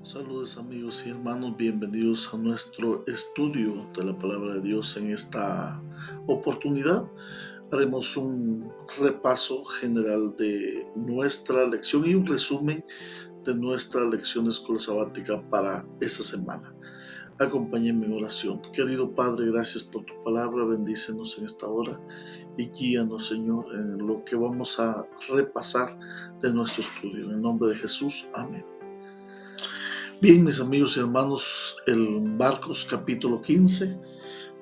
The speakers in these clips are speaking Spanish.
Saludos amigos y hermanos, bienvenidos a nuestro estudio de la palabra de Dios. En esta oportunidad haremos un repaso general de nuestra lección y un resumen de nuestra lección de escuela sabática para esta semana. Acompáñenme en oración. Querido Padre, gracias por tu palabra, bendícenos en esta hora y guíanos, Señor, en lo que vamos a repasar de nuestro estudio. En el nombre de Jesús, amén. Bien, mis amigos y hermanos, el Marcos capítulo 15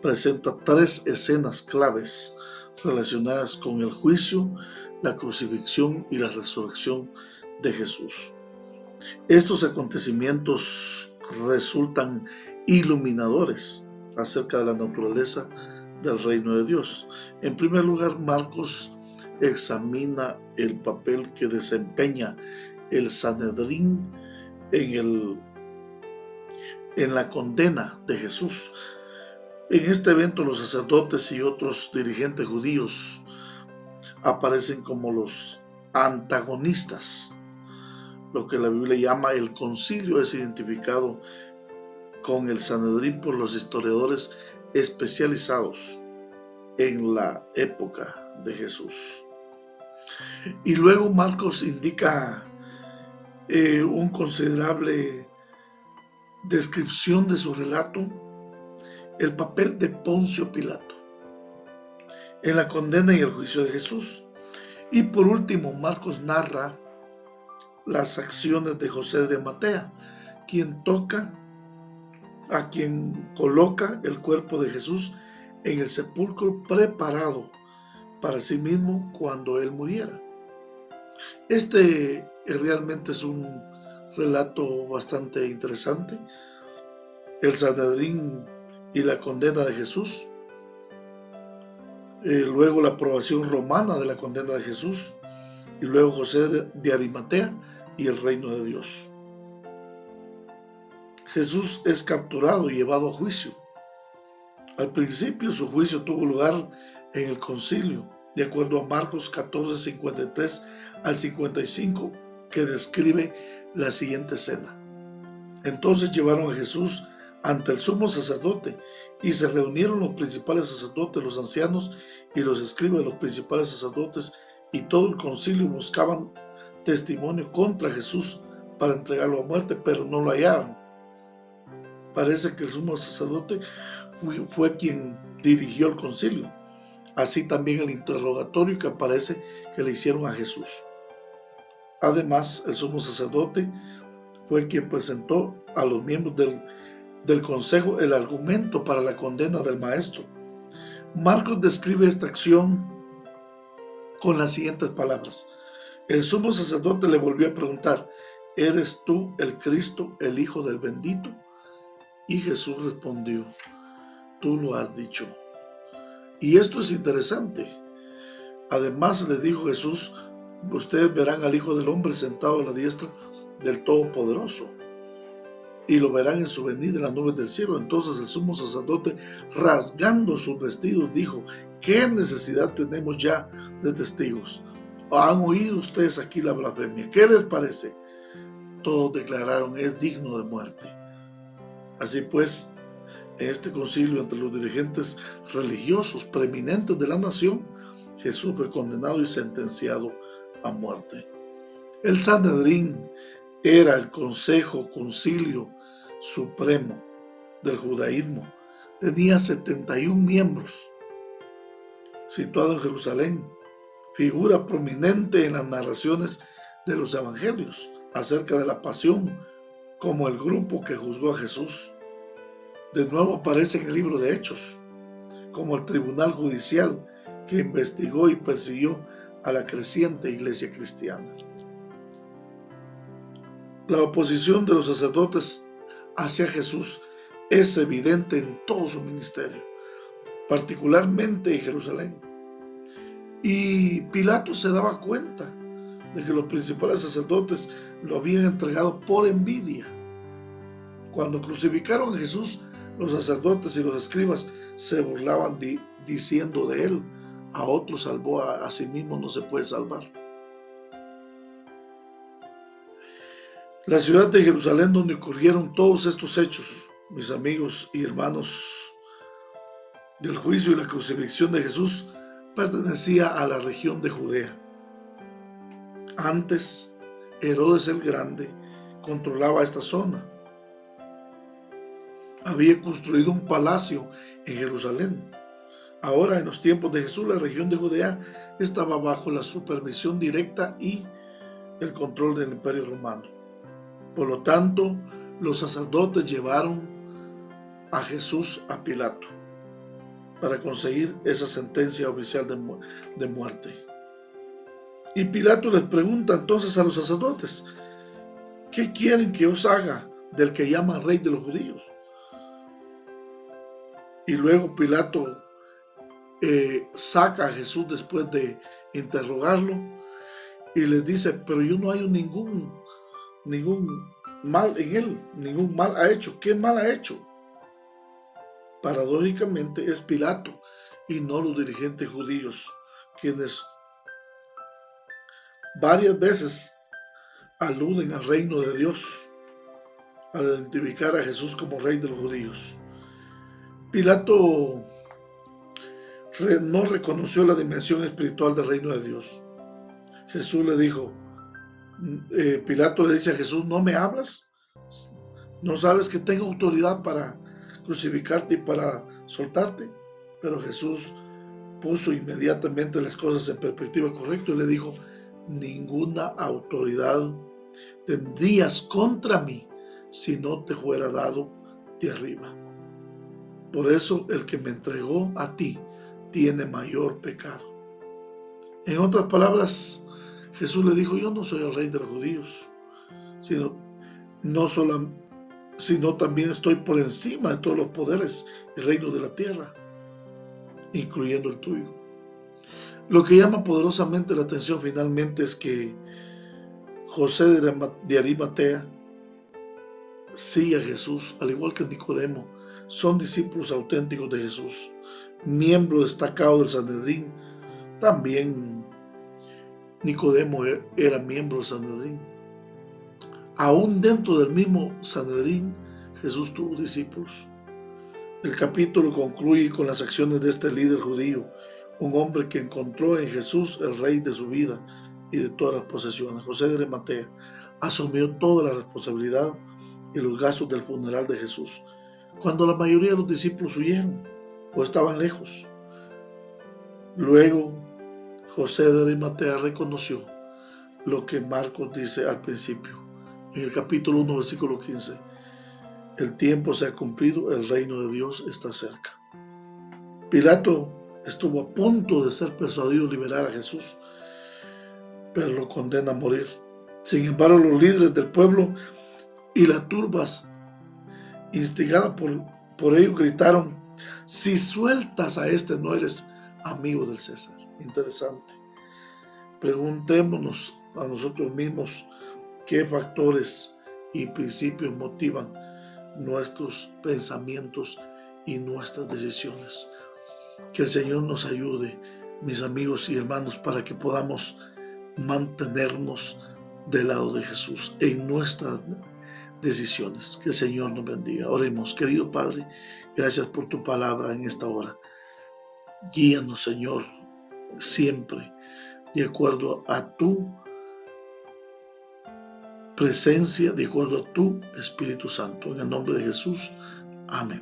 presenta tres escenas claves relacionadas con el juicio, la crucifixión y la resurrección de Jesús. Estos acontecimientos resultan iluminadores acerca de la naturaleza del reino de Dios. En primer lugar, Marcos examina el papel que desempeña el Sanedrín en la condena de Jesús. En este evento los sacerdotes y otros dirigentes judíos aparecen como los antagonistas. Lo que la Biblia llama el concilio es identificado con el Sanedrín por los historiadores especializados en la época de Jesús. Y luego Marcos indica un considerable descripción de su relato, el papel de Poncio Pilato en la condena y el juicio de Jesús. Y por último, Marcos narra las acciones de José de Arimatea, quien coloca el cuerpo de Jesús en el sepulcro preparado para sí mismo cuando él muriera. Este realmente es un relato bastante interesante. El Sanedrín y la condena de Jesús, luego la aprobación romana de la condena de Jesús, y luego José de Arimatea y el reino de Dios. Jesús es capturado y llevado a juicio. Al principio su juicio tuvo lugar en el concilio, de acuerdo a Marcos 14, 53 al 55, que describe la siguiente escena. Entonces llevaron a Jesús ante el sumo sacerdote y se reunieron los principales sacerdotes, los ancianos y los escribas de los principales sacerdotes, y todo el concilio buscaban testimonio contra Jesús para entregarlo a muerte, pero no lo hallaron. Parece que el sumo sacerdote fue quien dirigió el concilio, así también el interrogatorio que aparece que le hicieron a Jesús. Además, el sumo sacerdote fue quien presentó a los miembros del consejo el argumento para la condena del maestro. Marcos describe esta acción con las siguientes palabras. El sumo sacerdote le volvió a preguntar: ¿eres tú el Cristo, el Hijo del bendito? Y Jesús respondió: tú lo has dicho. Y esto es interesante. Además le dijo Jesús: ustedes verán al Hijo del Hombre sentado a la diestra del Todopoderoso, y lo verán en su venida en las nubes del cielo. Entonces el sumo sacerdote, rasgando sus vestidos, dijo: ¿qué necesidad tenemos ya de testigos? ¿Han oído ustedes aquí la blasfemia? ¿Qué les parece? Todos declararon: es digno de muerte. Así pues, en este concilio entre los dirigentes religiosos preeminentes de la nación, Jesús fue condenado y sentenciado a muerte. El Sanedrín era el concilio supremo del judaísmo. Tenía 71 miembros, situado en Jerusalén. Figura prominente en las narraciones de los evangelios acerca de la pasión, como el grupo que juzgó a Jesús. De nuevo aparece en el libro de Hechos, como el tribunal judicial que investigó y persiguió a la creciente iglesia cristiana. La oposición de los sacerdotes hacia Jesús es evidente en todo su ministerio, particularmente en Jerusalén. Y Pilato se daba cuenta de que los principales sacerdotes lo habían entregado por envidia. Cuando crucificaron a Jesús, los sacerdotes y los escribas se burlaban diciendo de él: a otro salvó, a sí mismo no se puede salvar. La ciudad de Jerusalén donde ocurrieron todos estos hechos, mis amigos y hermanos, del juicio y la crucifixión de Jesús, pertenecía a la región de Judea. Antes, Herodes el Grande controlaba esta zona. Había construido un palacio en Jerusalén. Ahora, en los tiempos de Jesús, la región de Judea estaba bajo la supervisión directa y el control del Imperio Romano. Por lo tanto, los sacerdotes llevaron a Jesús a Pilato para conseguir esa sentencia oficial de muerte. Y Pilato les pregunta entonces a los sacerdotes: ¿qué quieren que os haga del que llaman rey de los judíos? Y luego Pilato saca a Jesús después de interrogarlo y les dice: pero yo no hallo ningún mal en él, ningún mal ha hecho. ¿Qué mal ha hecho? Paradójicamente es Pilato y no los dirigentes judíos quienes varias veces aluden al reino de Dios al identificar a Jesús como rey de los judíos. Pilato no reconoció la dimensión espiritual del reino de Dios. Jesús le dijo, Pilato le dice a Jesús: ¿no me hablas? ¿No sabes que tengo autoridad para crucificarte y para soltarte? Pero Jesús puso inmediatamente las cosas en perspectiva correcta y le dijo: ninguna autoridad tendrías contra mí si no te fuera dado de arriba. Por eso el que me entregó a ti tiene mayor pecado. En otras palabras, Jesús le dijo: yo no soy el rey de los judíos, sino también estoy por encima de todos los poderes y reinos de la tierra, incluyendo el tuyo. Lo que llama poderosamente la atención finalmente es que José de Arimatea sigue a Jesús, al igual que Nicodemo. Son discípulos auténticos de Jesús, miembro destacado del Sanedrín. También Nicodemo era miembro del Sanedrín. Aún dentro del mismo Sanedrín, Jesús tuvo discípulos. El capítulo concluye con las acciones de este líder judío, un hombre que encontró en Jesús el rey de su vida y de todas las posesiones. José de Arimatea asumió toda la responsabilidad y los gastos del funeral de Jesús, cuando la mayoría de los discípulos huyeron o estaban lejos. Luego, José de Arimatea reconoció lo que Marcos dice al principio, en el capítulo 1, versículo 15. El tiempo se ha cumplido, el reino de Dios está cerca. Pilato estuvo a punto de ser persuadido a liberar a Jesús, pero lo condena a morir. Sin embargo, los líderes del pueblo y las turbas instigadas por ellos gritaron: si sueltas a este, no eres amigo del César. Interesante. Preguntémonos a nosotros mismos qué factores y principios motivan nuestros pensamientos y nuestras decisiones. Que el Señor nos ayude, mis amigos y hermanos, para que podamos mantenernos del lado de Jesús en nuestras decisiones. Que el Señor nos bendiga. Oremos. Querido Padre, gracias por tu palabra en esta hora. Guíanos, Señor, siempre de acuerdo a tu presencia, de acuerdo a tu Espíritu Santo. En el nombre de Jesús. Amén.